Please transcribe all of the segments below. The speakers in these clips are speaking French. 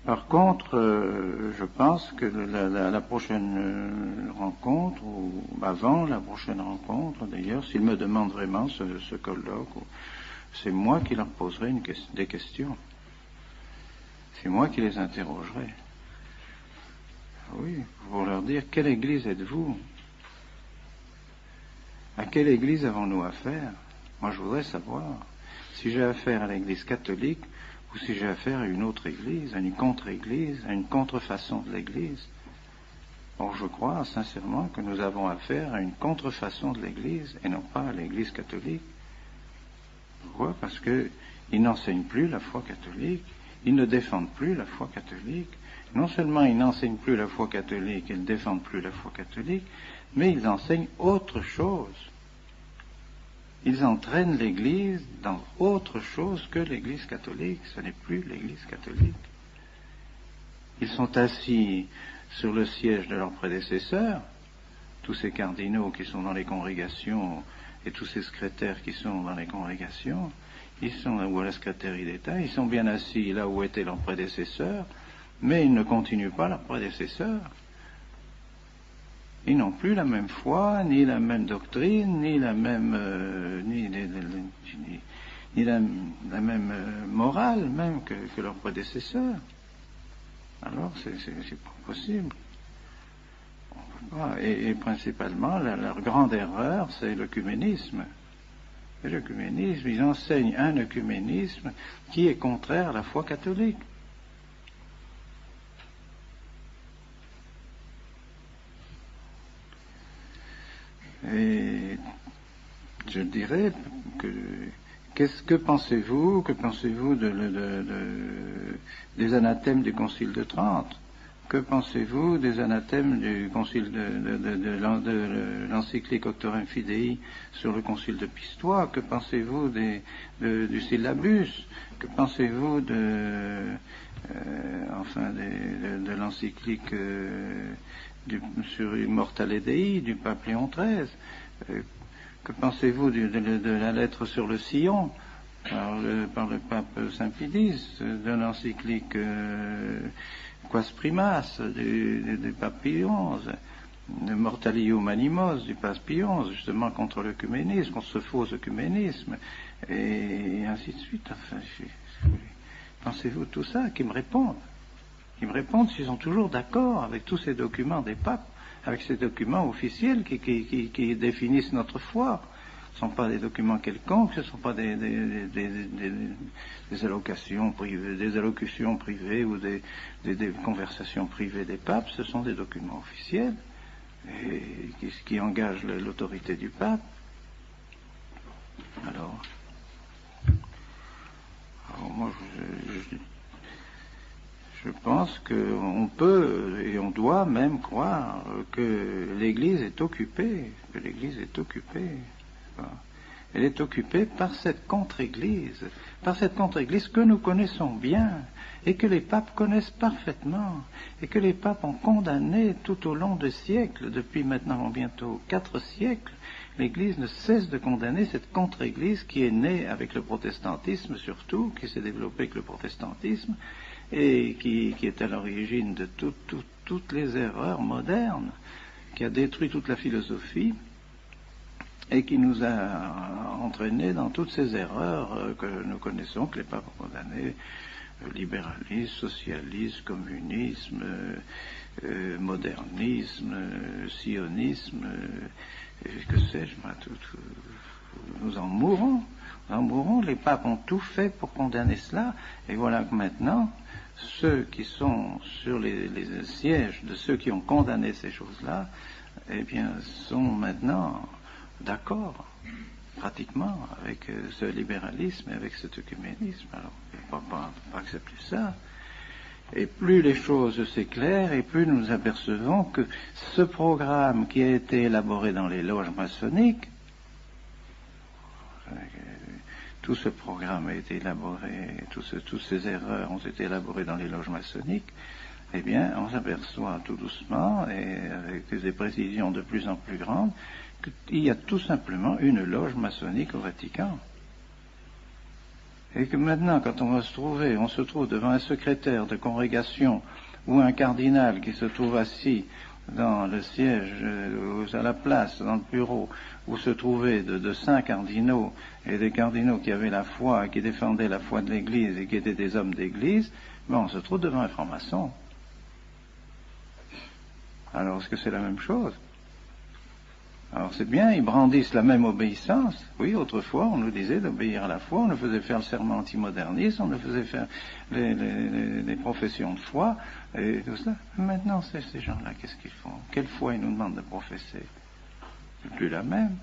Par contre, je pense que la prochaine rencontre, ou avant la prochaine rencontre d'ailleurs, s'ils me demandent vraiment ce colloque, c'est moi qui leur poserai des questions. C'est moi qui les interrogerai. Oui, pour leur dire, quelle église êtes-vous? À quelle église avons-nous affaire? Moi, je voudrais savoir si j'ai affaire à l'église catholique ou si j'ai affaire à une autre église, à une contre-église, à une contrefaçon de l'église. Or, je crois sincèrement que nous avons affaire à une contrefaçon de l'église et non pas à l'église catholique. Pourquoi? Parce qu'ils n'enseignent plus la foi catholique, ils ne défendent plus la foi catholique. Non seulement ils n'enseignent plus la foi catholique, ils ne défendent plus la foi catholique, mais ils enseignent autre chose. Ils entraînent l'Église dans autre chose que l'Église catholique. Ce n'est plus l'Église catholique. Ils sont assis sur le siège de leurs prédécesseurs, tous ces cardinaux qui sont dans les congrégations et tous ces secrétaires qui sont dans les congrégations, ils sont ou à la secrétaire d'État, ils sont bien assis là où étaient leurs prédécesseurs, mais ils ne continuent pas leurs prédécesseurs. Ils n'ont plus la même foi, ni la même doctrine, ni la même, ni la même morale même que leurs prédécesseurs. Alors, c'est pas possible. Et principalement, leur grande erreur, c'est l'œcuménisme. Et l'œcuménisme, ils enseignent un œcuménisme qui est contraire à la foi catholique. Et je dirais que pensez-vous des anathèmes du Concile de Trente? Que pensez-vous des anathèmes du Concile de l'encyclique Auctorem Fidei sur le Concile de Pistoie? Que pensez-vous du syllabus? Que pensez-vous de l'encyclique sur Immortale Dei du pape Léon XIII? Que pensez-vous de la lettre sur le sillon par le pape Saint-Pidis, de l'encyclique Quas Primas du pape Pie XI, de Mortali Humanimos du pape Pie XI, justement contre l'œcuménisme, contre ce faux œcuménisme, et ainsi de suite. Enfin, pensez-vous de tout ça? Qui me répondent s'ils sont toujours d'accord avec tous ces documents des papes, avec ces documents officiels qui définissent notre foi. Ce ne sont pas des documents quelconques, ce ne sont pas des allocations privées, des allocutions privées ou des conversations privées des papes. Ce sont des documents officiels et qui engagent l'autorité du pape. Alors moi, je pense qu'on peut et on doit même croire que l'Église est occupée, Elle est occupée par cette contre-Église, que nous connaissons bien et que les papes connaissent parfaitement et que les papes ont condamné tout au long des siècles, depuis maintenant bientôt 4 siècles. L'Église ne cesse de condamner cette contre-Église qui est née avec le protestantisme surtout, qui s'est développée avec le protestantisme, et qui est à l'origine de toutes les erreurs modernes, qui a détruit toute la philosophie et qui nous a entraînés dans toutes ces erreurs que nous connaissons, que les papes ont condamnées, libéralisme, socialisme, communisme, modernisme, sionisme, que sais-je, nous en mourrons, les papes ont tout fait pour condamner cela, et voilà que maintenant, ceux qui sont sur les sièges de ceux qui ont condamné ces choses-là, eh bien, sont maintenant d'accord, pratiquement, avec ce libéralisme et avec cet œcuménisme. Alors, on ne peut pas accepter ça. Et plus les choses s'éclairent, et plus nous nous apercevons que ce programme qui a été élaboré dans les loges maçonniques, tout ce programme a été élaboré, toutes ces erreurs ont été élaborées dans les loges maçonniques, eh bien, on s'aperçoit tout doucement, et avec des précisions de plus en plus grandes, qu'il y a tout simplement une loge maçonnique au Vatican. Et que maintenant, quand on se trouve devant un secrétaire de congrégation ou un cardinal qui se trouve assis dans le siège, à la place, dans le bureau, où se trouvaient de saints cardinaux, et des cardinaux qui avaient la foi, qui défendaient la foi de l'Église et qui étaient des hommes d'Église, on se trouve devant un franc-maçon. Alors, est-ce que c'est la même chose? Alors c'est bien, ils brandissent la même obéissance. Oui, autrefois, on nous disait d'obéir à la foi, on nous faisait faire le serment antimoderniste, on nous faisait faire les professions de foi, et tout ça. Maintenant, ces gens-là, qu'est-ce qu'ils font? Quelle foi ils nous demandent de professer? C'est plus la même.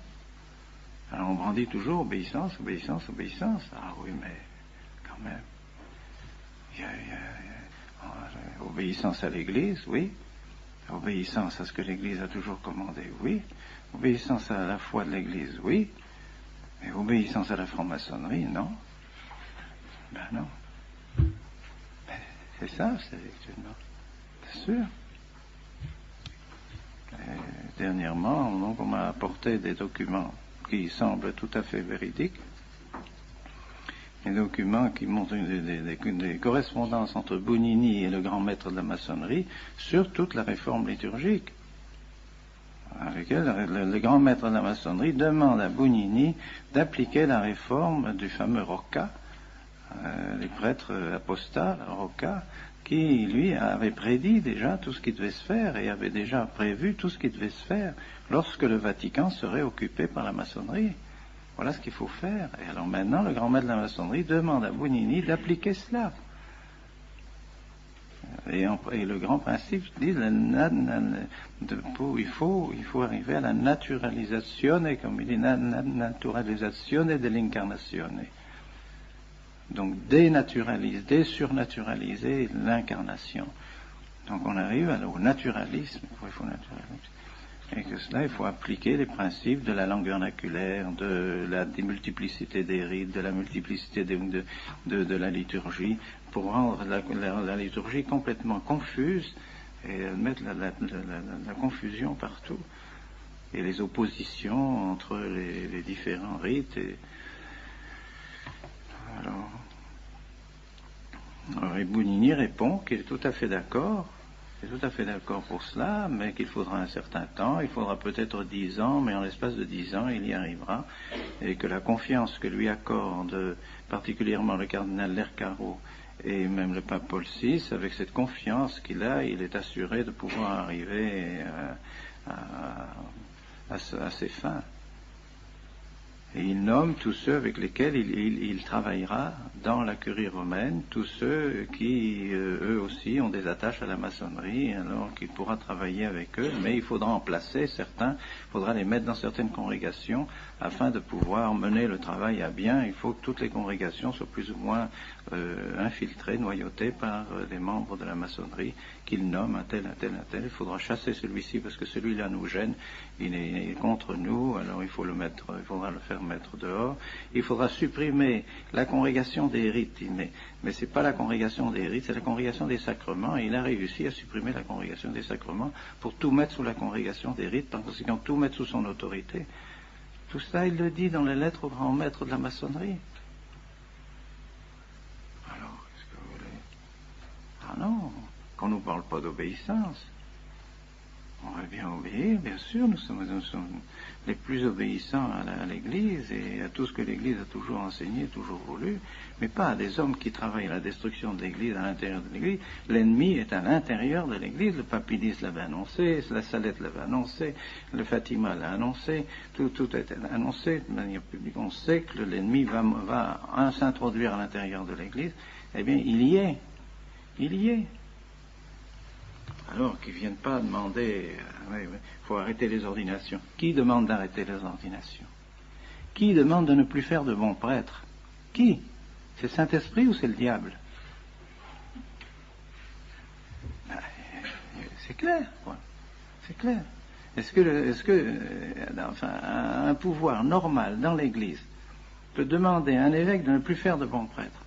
Alors on brandit toujours obéissance, obéissance, obéissance. Ah oui, mais quand même. Obéissance à l'Église, oui. Obéissance à ce que l'Église a toujours commandé, oui. Obéissance à la foi de l'Église, oui. Mais obéissance à la franc-maçonnerie, non. Ben non. Ben, c'est ça, c'est sûr. Et dernièrement, donc, on m'a apporté des documents qui semblent tout à fait véridiques. Des documents qui montrent des correspondances entre Bounini et le grand maître de la maçonnerie sur toute la réforme liturgique. Avec elle, le grand maître de la maçonnerie demande à Bounini d'appliquer la réforme du fameux Rocca, les prêtres apostats, Rocca, qui, lui, avait prédit déjà tout ce qui devait se faire et avait déjà prévu tout ce qui devait se faire lorsque le Vatican serait occupé par la maçonnerie. Voilà ce qu'il faut faire. Et alors maintenant, le grand maître de la maçonnerie demande à Bounini d'appliquer cela. Et le grand principe dit il faut arriver à la naturalisazione, comme il dit, naturalisazione dell'incarnazione. Donc désurnaturaliser l'incarnation. Donc on arrive au naturalisme. Il faut naturalisme. Et que cela, il faut appliquer les principes de la langue vernaculaire, de la démultiplicité des rites, de la multiplicité de la liturgie, pour rendre la liturgie complètement confuse et mettre la confusion partout. Et les oppositions entre les différents rites. Alors Bounini répond qu'il est tout à fait d'accord. C'est tout à fait d'accord pour cela, mais qu'il faudra un certain temps, il faudra peut-être 10 ans, mais en l'espace de 10 ans, il y arrivera, et que la confiance que lui accorde particulièrement le cardinal Lercaro et même le pape Paul VI, avec cette confiance qu'il a, il est assuré de pouvoir arriver à ses fins. Et il nomme tous ceux avec lesquels il travaillera dans la curie romaine, tous ceux qui, eux aussi, ont des attaches à la maçonnerie, alors qu'il pourra travailler avec eux, mais il faudra en placer certains, il faudra les mettre dans certaines congrégations, afin de pouvoir mener le travail à bien. Il faut que toutes les congrégations soient plus ou moins infiltrées, noyautées par des membres de la maçonnerie, qu'il nomme un tel, un tel, un tel. Il faudra chasser celui-ci, parce que celui-là nous gêne, il est contre nous, alors il faudra le faire mettre dehors. Il faudra supprimer la congrégation des rites, mais c'est pas la congrégation des rites, c'est la congrégation des sacrements, et il a réussi à supprimer la congrégation des sacrements pour tout mettre sous la congrégation des rites, par conséquent tout mettre sous son autorité. Tout ça, il le dit dans les lettres au grand maître de la maçonnerie. Alors, qu'est-ce que vous voulez? Ah non, qu'on ne nous parle pas d'obéissance. On va bien obéir, bien sûr, nous sommes les plus obéissants à l'Église et à tout ce que l'Église a toujours enseigné, toujours voulu, mais pas à des hommes qui travaillent à la destruction de l'Église à l'intérieur de l'Église. L'ennemi est à l'intérieur de l'Église, le papidis l'avait annoncé, la Salette l'avait annoncé, le Fatima l'a annoncé, tout est annoncé de manière publique. On sait que l'ennemi va s'introduire à l'intérieur de l'Église. Eh bien, il y est. Alors qu'ils ne viennent pas demander, il faut arrêter les ordinations. Qui demande d'arrêter les ordinations? Qui demande de ne plus faire de bons prêtres? Qui? C'est le Saint-Esprit ou c'est le diable? C'est clair, quoi. C'est clair. Est-ce que un pouvoir normal dans l'Église peut demander à un évêque de ne plus faire de bons prêtres?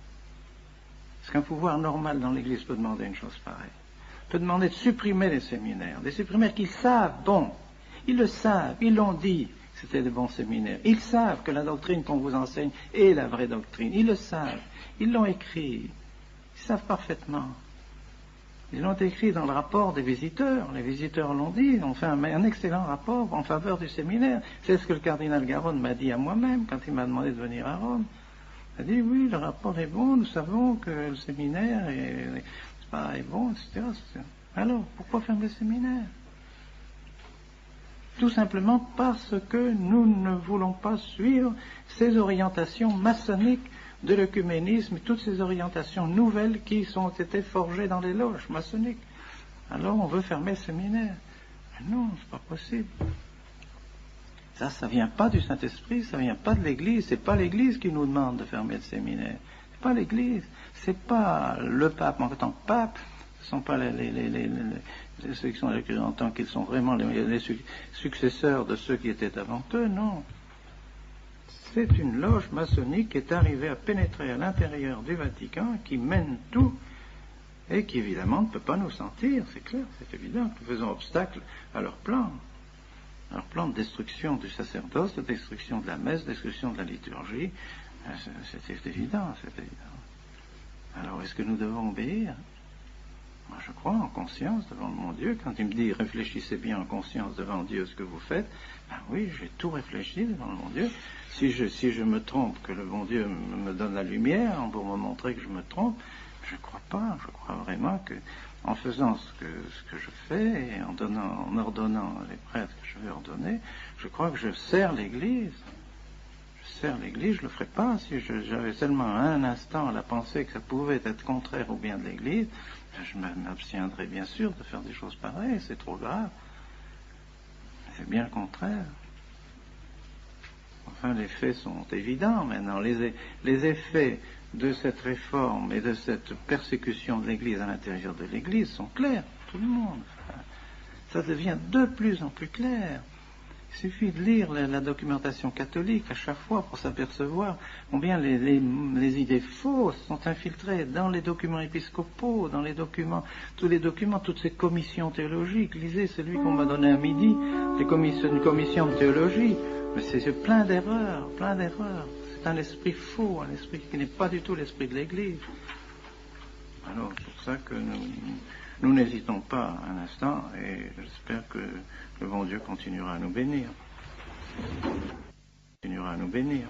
Est-ce qu'un pouvoir normal dans l'Église peut demander une chose pareille? Peut demander de supprimer les séminaires, des séminaires qu'ils savent, bon, ils le savent, ils l'ont dit, c'était des bons séminaires. Ils savent que la doctrine qu'on vous enseigne est la vraie doctrine. Ils le savent. Ils l'ont écrit. Ils savent parfaitement. Ils l'ont écrit dans le rapport des visiteurs. Les visiteurs l'ont dit, ont fait un excellent rapport en faveur du séminaire. C'est ce que le cardinal Garonne m'a dit à moi-même quand il m'a demandé de venir à Rome. Il a dit, oui, le rapport est bon, nous savons que le séminaire est bon, etc. Alors, pourquoi fermer le séminaire? Tout simplement parce que nous ne voulons pas suivre ces orientations maçonniques de l'œcuménisme, toutes ces orientations nouvelles qui ont été forgées dans les loges maçonniques. Alors on veut fermer le séminaire. Mais non, c'est pas possible. Ça vient pas du Saint-Esprit, ça vient pas de l'Église. C'est pas l'Église qui nous demande de fermer le séminaire. C'est pas l'Église. C'est pas le pape en tant que pape. Ce sont pas ceux qui sont en tant qu'ils sont vraiment les successeurs de ceux qui étaient avant eux, non. C'est une loge maçonnique qui est arrivée à pénétrer à l'intérieur du Vatican, qui mène tout, et qui évidemment ne peut pas nous sentir, c'est clair, c'est évident, que nous faisons obstacle à leur plan de destruction du sacerdoce, de destruction de la messe, de destruction de la liturgie, c'est évident, c'est évident. Alors est-ce que nous devons obéir? Moi je crois en conscience devant mon Dieu, quand il me dit réfléchissez bien en conscience devant Dieu ce que vous faites, ben oui, j'ai tout réfléchi devant mon Dieu. Si je me trompe, que le bon Dieu me donne la lumière pour me montrer que je me trompe, je ne crois pas. Je crois vraiment que, en faisant ce que je fais, et en ordonnant les prêtres que je vais ordonner, je crois que je sers l'Église. Je sers l'Église, je ne le ferais pas si j'avais seulement un instant la pensée que ça pouvait être contraire au bien de l'Église. Je m'abstiendrais bien sûr de faire des choses pareilles, c'est trop grave. C'est bien le contraire. Enfin, les faits sont évidents maintenant. Les effets de cette réforme et de cette persécution de l'Église à l'intérieur de l'Église sont clairs, tout le monde. Ça devient de plus en plus clair. Il suffit de lire la documentation catholique à chaque fois pour s'apercevoir combien les idées fausses sont infiltrées dans les documents épiscopaux, dans tous les documents, toutes ces commissions théologiques. Lisez celui qu'on m'a donné à midi, une commission de théologie. Mais c'est plein d'erreurs, plein d'erreurs. C'est un esprit faux, un esprit qui n'est pas du tout l'esprit de l'Église. Alors, c'est pour ça que nous n'hésitons pas un instant, et j'espère que le bon Dieu continuera à nous bénir. Continuera à nous bénir.